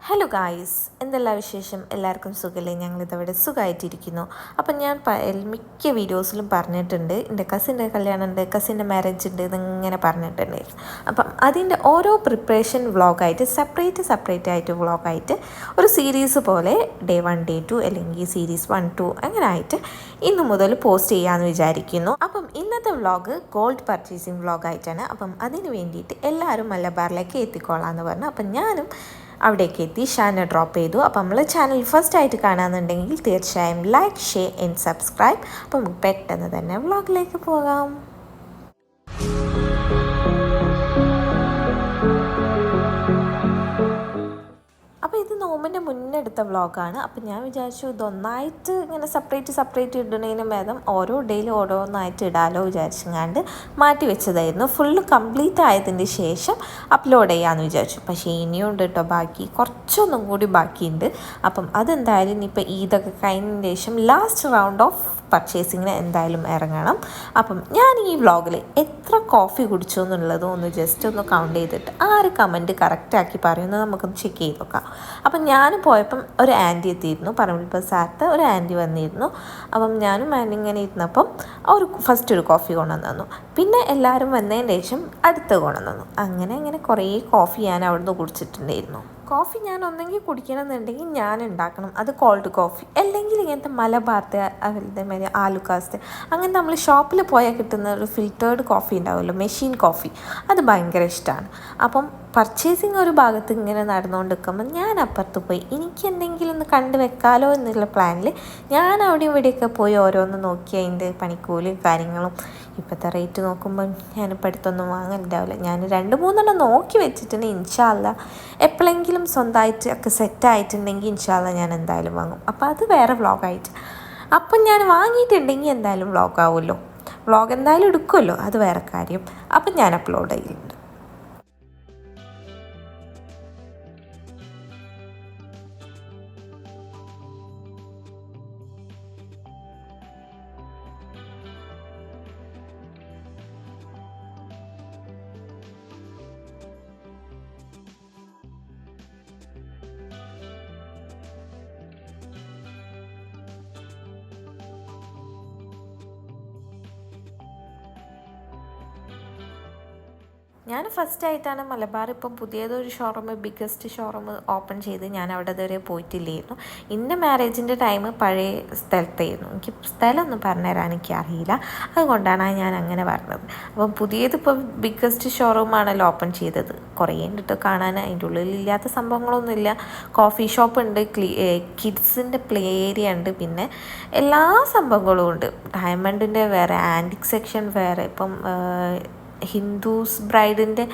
Hello guys, എന്തെല്ലാ വിശേഷം? എല്ലാവർക്കും സുഖമല്ലേ? ഞങ്ങളിതവിടെ സുഖമായിട്ടിരിക്കുന്നു. അപ്പം ഞാൻ മിക്ക വീഡിയോസിലും പറഞ്ഞിട്ടുണ്ട്, എൻ്റെ കസിൻ്റെ കല്യാണം ഉണ്ട്, കസിൻ്റെ മാരേജ് ഉണ്ട് എന്നിങ്ങനെ പറഞ്ഞിട്ടുണ്ട്. അപ്പം അതിൻ്റെ ഓരോ പ്രിപ്പറേഷൻ വ്ളോഗായിട്ട് സെപ്പറേറ്റ് ആയിട്ട് വ്ളോഗായിട്ട് ഒരു സീരീസ് പോലെ ഡേ 1 ഡേ 2 അല്ലെങ്കിൽ സീരീസ് 1 2 അങ്ങനെ ആയിട്ട് ഇന്ന് മുതൽ പോസ്റ്റ് ചെയ്യാമെന്ന് വിചാരിക്കുന്നു. അപ്പം ഇന്നത്തെ വ്ളോഗ് ഗോൾഡ് പർച്ചേസിങ് വ്ളോഗായിട്ടാണ്. അപ്പം അതിന് വേണ്ടിയിട്ട് എല്ലാവരും മലബാറിലേക്ക് എത്തിക്കോളാമെന്ന് പറഞ്ഞു. അപ്പം ഞാനും അവിടേക്ക് എത്തി, ഷാനെ ഡ്രോപ്പ് ചെയ്തു. അപ്പം നമ്മൾ ചാനൽ ഫസ്റ്റ് ആയിട്ട് കാണാമെന്നുണ്ടെങ്കിൽ തീർച്ചയായും ലൈക്ക്, ഷെയർ ആൻഡ് സബ്സ്ക്രൈബ്. അപ്പം പെട്ടെന്ന് തന്നെ വ്ളോഗിലേക്ക് പോകാം. അപ്പോൾ ഇത് നോമ്പിൻ്റെ മുന്നേ എടുത്ത വ്ളോഗാണ്. അപ്പം ഞാൻ വിചാരിച്ചു ഇതൊന്നായിട്ട് ഇങ്ങനെ സെപ്പറേറ്റ് ഇടുന്നതിന് ഭേദം ഓരോ ഡേയിൽ ഓരോന്നായിട്ട് ഇടാലോ വിചാരിച്ചങ്ങാണ്ട് മാറ്റി വെച്ചതായിരുന്നു. ഫുള്ള് കംപ്ലീറ്റ് ആയതിന് ശേഷം അപ്ലോഡ് ചെയ്യാമെന്ന് വിചാരിച്ചു. പക്ഷേ ഇനിയും ഉണ്ട് കേട്ടോ, ബാക്കി കുറച്ചൊന്നും കൂടി ബാക്കിയുണ്ട്. അപ്പം അതെന്തായാലും ഇനിയിപ്പോൾ ഈദൊക്കെ കഴിഞ്ഞതിന് ശേഷം ലാസ്റ്റ് റൗണ്ട് ഓഫ് പർച്ചേസിങ്ങിന് എന്തായാലും ഇറങ്ങണം. അപ്പം ഞാൻ ഈ വ്ളോഗിൽ എത്ര കോഫി കുടിച്ചു എന്നുള്ളതും ഒന്ന് ജസ്റ്റ് ഒന്ന് കൗണ്ട് ചെയ്തിട്ട് ആര് കമൻറ്റ് കറക്റ്റാക്കി പറയുന്നത് നമുക്കൊന്ന് ചെക്ക് ചെയ്ത് നോക്കാം. അപ്പം ഞാൻ പോയപ്പം ഒരു ആൻറ്റി എത്തിയിരുന്നു, പറമ്പിൽ ബസാറത്തെ ഒരു ആൻറ്റി വന്നിരുന്നു. അപ്പം ഞാനും ആൻറ്റി ഇങ്ങനെ ഇരുന്നപ്പം ഫസ്റ്റ് ഒരു കോഫി കൊണ്ടുവന്നു തന്നു. പിന്നെ എല്ലാവരും വന്നതിന് ശേഷം അടുത്ത് കൊണ്ടുവന്നു തന്നു. അങ്ങനെ കുറേ കോഫി ഞാൻ അവിടുന്ന് കുടിച്ചിട്ടുണ്ടായിരുന്നു. കോഫി ഞാൻ ഒന്നെങ്കിൽ കുടിക്കണമെന്നുണ്ടെങ്കിൽ ഞാൻ ഉണ്ടാക്കണം, അത് കോൾഡ് കോഫി, അല്ലെങ്കിൽ ഇങ്ങനത്തെ മലബാർത്തെ അതേമാതിരി ആലുക്കാസ്ത്തെ അങ്ങനെ നമ്മൾ ഷോപ്പിൽ പോയാൽ കിട്ടുന്ന ഒരു ഫിൽറ്റേർഡ് കോഫി ഉണ്ടാവുമല്ലോ, മെഷീൻ കോഫി, അത് ഭയങ്കര ഇഷ്ടമാണ്. അപ്പം പർച്ചേസിങ് ഒരു ഭാഗത്ത് ഇങ്ങനെ നടന്നുകൊണ്ട് നിൽക്കുമ്പോൾ ഞാൻ അപ്പുറത്ത് പോയി എനിക്ക് എന്തെങ്കിലും ഒന്ന് കണ്ടു വെക്കാലോ എന്നുള്ള പ്ലാനിൽ ഞാൻ അവിടെ ഇവിടെയൊക്കെ പോയി ഓരോന്ന് നോക്കി അതിൻ്റെ പണിക്കൂലിയും കാര്യങ്ങളും ഇപ്പോഴത്തെ റേറ്റ് നോക്കുമ്പോൾ ഞാനിപ്പോൾ അടുത്തൊന്നും വാങ്ങലുണ്ടാവില്ല. ഞാൻ 2-3 നോക്കി വെച്ചിട്ടുണ്ട്. ഇൻഷാ അല്ലാഹ് എപ്പോഴെങ്കിലും സ്വന്തമായിട്ട് ഒക്കെ സെറ്റായിട്ടുണ്ടെങ്കിൽ ഇൻഷാ അല്ലാഹ് ഞാൻ എന്തായാലും വാങ്ങും. അപ്പോൾ അത് വേറെ വ്ളോഗായിട്ട്. അപ്പം ഞാൻ വാങ്ങിയിട്ടുണ്ടെങ്കിൽ എന്തായാലും വ്ളോഗാവുമല്ലോ, വ്ളോഗ് എന്തായാലും എടുക്കുമല്ലോ, അത് വേറെ കാര്യം. അപ്പം ഞാൻ അപ്ലോഡ് ചെയ്യുന്നുണ്ട്. ഞാൻ ഫസ്റ്റായിട്ടാണ് മലബാർ ഇപ്പം പുതിയതൊരു ഷോറൂം, ബിഗ്ഗസ്റ്റ് ഷോറൂം ഓപ്പൺ ചെയ്ത് ഞാൻ അവിടെ ഇതുവരെ പോയിട്ടില്ലായിരുന്നു. എൻ്റെ മാരേജിൻ്റെ ടൈം പഴയ സ്ഥലത്തായിരുന്നു. എനിക്ക് സ്ഥലമൊന്നും പറഞ്ഞുതരാൻ എനിക്കറിയില്ല, അതുകൊണ്ടാണ് ഞാൻ അങ്ങനെ പറഞ്ഞത്. അപ്പം പുതിയതിപ്പോൾ ബിഗ്ഗസ്റ്റ് ഷോറൂമാണല്ലോ ഓപ്പൺ ചെയ്തത്. കുറേ ഉണ്ടിട്ട് കാണാൻ, അതിൻ്റെ ഉള്ളിലില്ലാത്ത സംഭവങ്ങളൊന്നുമില്ല. കോഫി ഷോപ്പ് ഉണ്ട്, കിഡ്സിൻ്റെ പ്ലേ ഏരിയ ഉണ്ട്, പിന്നെ എല്ലാ സംഭവങ്ങളും ഉണ്ട്. ഡയമണ്ടിൻ്റെ വേറെ, ആൻറ്റിക് സെക്ഷൻ വേറെ, ഇപ്പം ഹിന്ദൂസ് ബ്രൈഡിൻ്റെ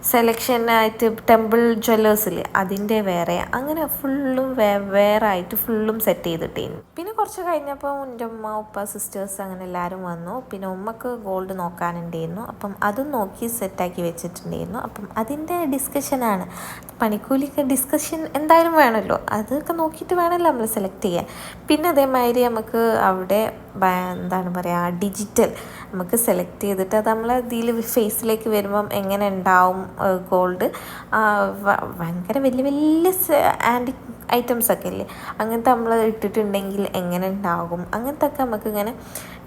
സെലക്ഷനായിട്ട് ടെമ്പിൾ ജ്വല്ലേഴ്സിൽ അതിൻ്റെ വേറെ, അങ്ങനെ ഫുള്ളും വേറെ ആയിട്ട് ഫുള്ളും സെറ്റ് ചെയ്തിട്ടേന്. പിന്നെ കുറച്ച് കഴിഞ്ഞപ്പോൾ എൻ്റെ ഉമ്മ ഉപ്പ സിസ്റ്റേഴ്സ് അങ്ങനെ എല്ലാവരും വന്നു. പിന്നെ ഉമ്മക്ക് ഗോൾഡ് നോക്കാനുണ്ടായിരുന്നു. അപ്പം അതും നോക്കി സെറ്റാക്കി വെച്ചിട്ടുണ്ടായിരുന്നു. അപ്പം അതിൻ്റെ ഡിസ്കഷനാണ്. പണിക്കൂലിയൊക്കെ ഡിസ്കഷൻ എന്തായാലും വേണമല്ലോ, അതൊക്കെ നോക്കിയിട്ട് വേണമല്ലോ നമ്മൾ സെലക്ട് ചെയ്യാൻ. പിന്നെ അതേമാതിരി നമുക്ക് അവിടെ എന്താണ് പറയുക, ഡിജിറ്റൽ നമുക്ക് സെലക്ട് ചെയ്തിട്ട് അത് നമ്മൾ ഇതിൽ ഫേസിലേക്ക് വരുമ്പം എങ്ങനെ ഉണ്ടാവും ഗോൾഡ്, ഭയങ്കര വലിയ ആൻറ്റിക് ഐറ്റംസൊക്കെ ഇല്ലേ, അങ്ങനത്തെ നമ്മൾ ഇട്ടിട്ടുണ്ടെങ്കിൽ എങ്ങനെ ഉണ്ടാകും, അങ്ങനത്തെ ഒക്കെ നമുക്ക് ഇങ്ങനെ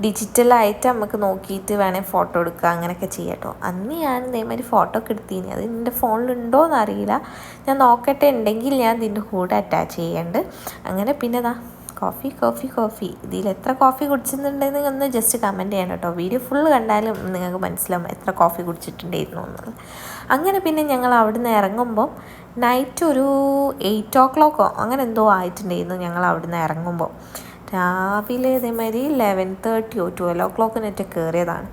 ഡിജിറ്റലായിട്ട് നമുക്ക് നോക്കിയിട്ട് വേണേൽ ഫോട്ടോ എടുക്കുക, അങ്ങനെയൊക്കെ ചെയ്യാം കേട്ടോ. അന്ന് ഞാൻ ഇതേമാതിരി ഫോട്ടോ ഒക്കെ എടുത്തിന്, അത് എൻ്റെ ഫോണിലുണ്ടോ എന്നറിയില്ല, ഞാൻ നോക്കട്ടെ, ഉണ്ടെങ്കിൽ ഞാൻ ഇതിൻ്റെ കൂടെ അറ്റാച്ച് ചെയ്യുന്നുണ്ട്. അങ്ങനെ പിന്നെ കോഫി ഇതിൽ എത്ര കോഫി കുടിച്ചിട്ടുണ്ടെന്ന് ഒന്ന് ജസ്റ്റ് കമൻറ്റ് ചെയ്യണം കേട്ടോ. വീഡിയോ ഫുള്ള് കണ്ടാലും നിങ്ങൾക്ക് മനസ്സിലാവും എത്ര കോഫി കുടിച്ചിട്ടുണ്ടായിരുന്നു എന്നുള്ളത്. അങ്ങനെ പിന്നെ ഞങ്ങൾ അവിടെ നിന്ന് ഇറങ്ങുമ്പോൾ നൈറ്റ് ഒരു 8 o'clock അങ്ങനെ എന്തോ ആയിട്ടുണ്ടായിരുന്നു ഞങ്ങൾ അവിടെ നിന്ന് ഇറങ്ങുമ്പോൾ. രാവിലെ ഇതേമാതിരി 11:30 12 o'clock കയറിയതാണ്.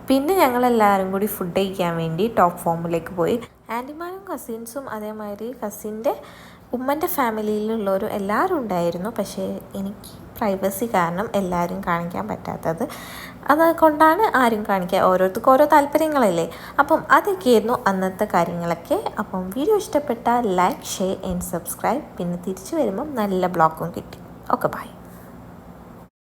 പിന്നെ ഞങ്ങളെല്ലാവരും കൂടി ഫുഡ് കഴിക്കാൻ വേണ്ടി ടോപ്പ് ഫോമിലേക്ക് പോയി. ആൻറ്റിമാരും കസിൻസും അതേമാതിരി കസിൻ്റെ ഉമ്മൻ്റെ ഫാമിലിയിലുള്ളവരും എല്ലാവരും ഉണ്ടായിരുന്നു. പക്ഷേ എനിക്ക് പ്രൈവസി കാരണം എല്ലാവരും കാണിക്കാൻ പറ്റാത്തത്, അതുകൊണ്ടാണ് ആരും കാണിക്കുക, ഓരോരുത്തർക്കും ഓരോ താല്പര്യങ്ങളല്ലേ. അപ്പം അതൊക്കെയായിരുന്നു അന്നത്തെ കാര്യങ്ങളൊക്കെ. അപ്പം വീഡിയോ ഇഷ്ടപ്പെട്ടാൽ ലൈക്ക്, ഷെയർ ആൻഡ് സബ്സ്ക്രൈബ്. പിന്നെ തിരിച്ചു വരുമ്പം നല്ല ബ്ലോഗും കിട്ടി. Okay, by.